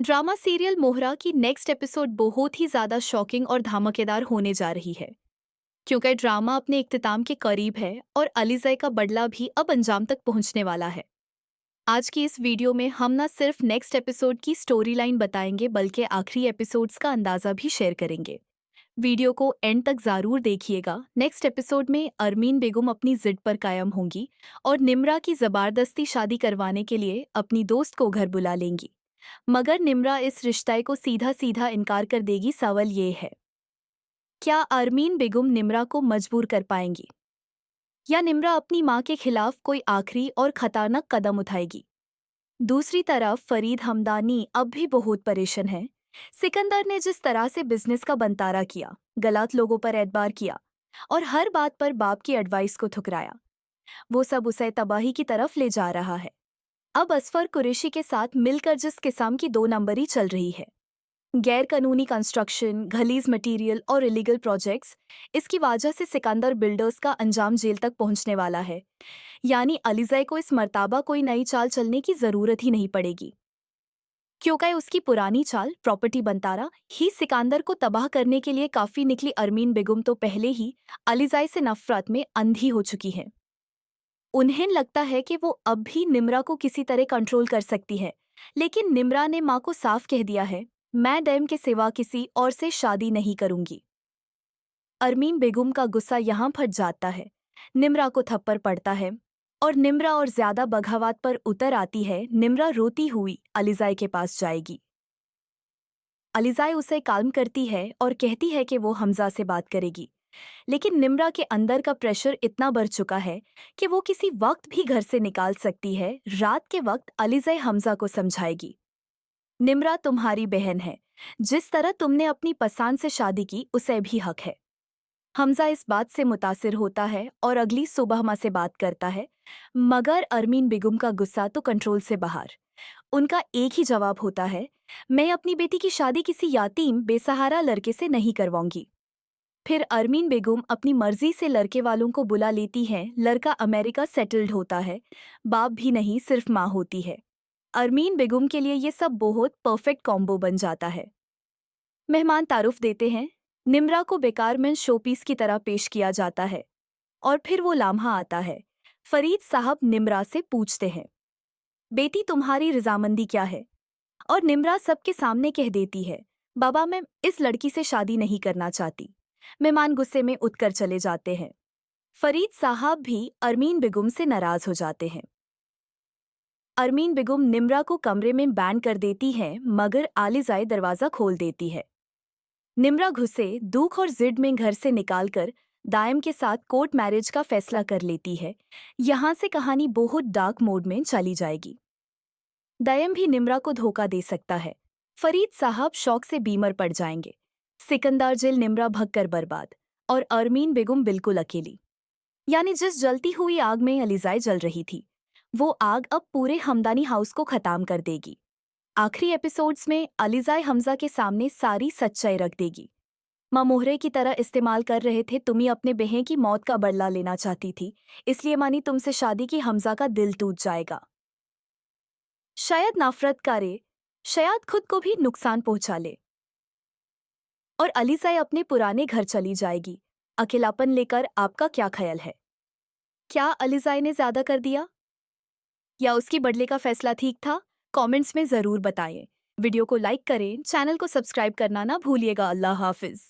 Drama serial मोहरा की next episode बहुत ही ज़्यादा शॉकिंग और धमाकेदार होने जा रही है, क्योंकि ड्रामा अपने इख्तिताम के करीब है और अलीज़ै का बदला भी अब अंजाम तक पहुंचने वाला है। आज की इस वीडियो में हम न सिर्फ नेक्स्ट एपिसोड की स्टोरी लाइन बताएंगे बल्कि आखिरी एपिसोड्स का अंदाज़ा भी शेयर करेंगे। वीडियो को एंड तक ज़रूर देखिएगा। नेक्स्ट एपिसोड में अरमीन बेगम अपनी जिद पर कायम होंगी और निम्रा की ज़बरदस्ती शादी करवाने के लिए अपनी दोस्त को घर बुला लेंगी, मगर निम्रा इस रिश्ते को सीधा सीधा इनकार कर देगी। सवाल ये है, क्या अरमीन बेगम निम्रा को मजबूर कर पाएंगी या निम्रा अपनी मां के खिलाफ कोई आखिरी और खतरनाक कदम उठाएगी। दूसरी तरफ फरीद हमदानी अब भी बहुत परेशान है। सिकंदर ने जिस तरह से बिजनेस का बंतारा किया, गलत लोगों पर एतबार किया और हर बात पर बाप की एडवाइस को ठुकराया, वो सब उसे तबाही की तरफ ले जा रहा है। अब असफर कुरैशी के साथ मिलकर जिस किस्म की दो नंबरी चल रही है, गैर कानूनी कंस्ट्रक्शन, घलीज मटेरियल और इलीगल प्रोजेक्ट्स, इसकी वजह से सिकंदर बिल्डर्स का अंजाम जेल तक पहुंचने वाला है। यानी अलीज़ै को इस मर्तबा कोई नई चाल चलने की जरूरत ही नहीं पड़ेगी, क्योंकि उसकी पुरानी चाल प्रॉपर्टी बंतारा ही सिकंदर को तबाह करने के लिए काफी निकली। अरमीन बेगम तो पहले ही अलीज़ै से नफरत में अंधी हो चुकी है। उन्हें लगता है कि वो अब भी निम्रा को किसी तरह कंट्रोल कर सकती है, लेकिन निम्रा ने मां को साफ कह दिया है, मैं डैम के सिवा किसी और से शादी नहीं करूंगी। अरमीन बेगम का गुस्सा यहाँ फट जाता है। निम्रा को थप्पड़ पड़ता है और निम्रा और ज्यादा बगावत पर उतर आती है। निम्रा रोती हुई अलीज़ै के पास जाएगी। अलीज़ै उसे काल्म करती है और कहती है कि वो हमजा से बात करेगी, लेकिन निम्रा के अंदर का प्रेशर इतना बढ़ चुका है कि वो किसी वक्त भी घर से निकाल सकती है। रात के वक्त अलीज़ै हमजा को समझाएगी, निम्रा तुम्हारी बहन है, जिस तरह तुमने अपनी पसंद से शादी की उसे भी हक है। हमजा इस बात से मुतासिर होता है और अगली सुबह माँ से बात करता है, मगर अरमीन बेगम का गुस्सा तो कंट्रोल से बाहर। उनका एक ही जवाब होता है, मैं अपनी बेटी की शादी किसी यातीम बेसहारा लड़के से नहीं करवाऊंगी। फिर अरमीन बेगम अपनी मर्जी से लड़के वालों को बुला लेती हैं। लड़का अमेरिका सेटल्ड होता है, बाप भी नहीं सिर्फ माँ होती है। अरमीन बेगम के लिए ये सब बहुत परफेक्ट कॉम्बो बन जाता है। मेहमान तारुफ देते हैं, निम्रा को बेकार में शोपीस की तरह पेश किया जाता है और फिर वो लाम्हा आता है। फरीद साहब निम्रा से पूछते हैं, बेटी तुम्हारी रजामंदी क्या है? और निम्रा सबके सामने कह देती है, बाबा मैं इस लड़की से शादी नहीं करना चाहती। मेहमान गुस्से में उठकर चले जाते हैं। फरीद साहब भी अरमीन बेगम से नाराज हो जाते हैं। अरमीन बेगम निम्रा को कमरे में बैन कर देती है, मगर अलीज़ै दरवाजा खोल देती है। निम्रा घुसे दुख और जिद में घर से निकालकर दायम के साथ कोर्ट मैरिज का फैसला कर लेती है। यहाँ से कहानी बहुत डार्क मोड में चली जाएगी। दायम भी निम्रा को धोखा दे सकता है। फरीद साहब शौक से बीमार पड़ जाएंगे। सिकंदर जेल, निम्रा भगकर बर्बाद और अरमीन बेगम बिल्कुल अकेली। यानी जिस जलती हुई आग में अलीज़ै जल रही थी, वो आग अब पूरे हमदानी हाउस को खत्म कर देगी। आखिरी एपिसोड्स में अलीज़ै हमजा के सामने सारी सच्चाई रख देगी। माँ मोहरे की तरह इस्तेमाल कर रहे थे, तुम्ही अपने बहन की मौत का बदला लेना चाहती थी, इसलिए मानी तुमसे शादी की। हमजा का दिल टूट जाएगा, शायद नफरत करे, शायद खुद को भी नुकसान पहुंचा ले और अलीज़ै अपने पुराने घर चली जाएगी अकेलापन लेकर। आपका क्या ख्याल है? क्या अलीज़ै ने ज्यादा कर दिया या उसकी बदले का फैसला ठीक था? कमेंट्स में जरूर बताएं। वीडियो को लाइक करें, चैनल को सब्सक्राइब करना ना भूलिएगा। अल्लाह हाफिज।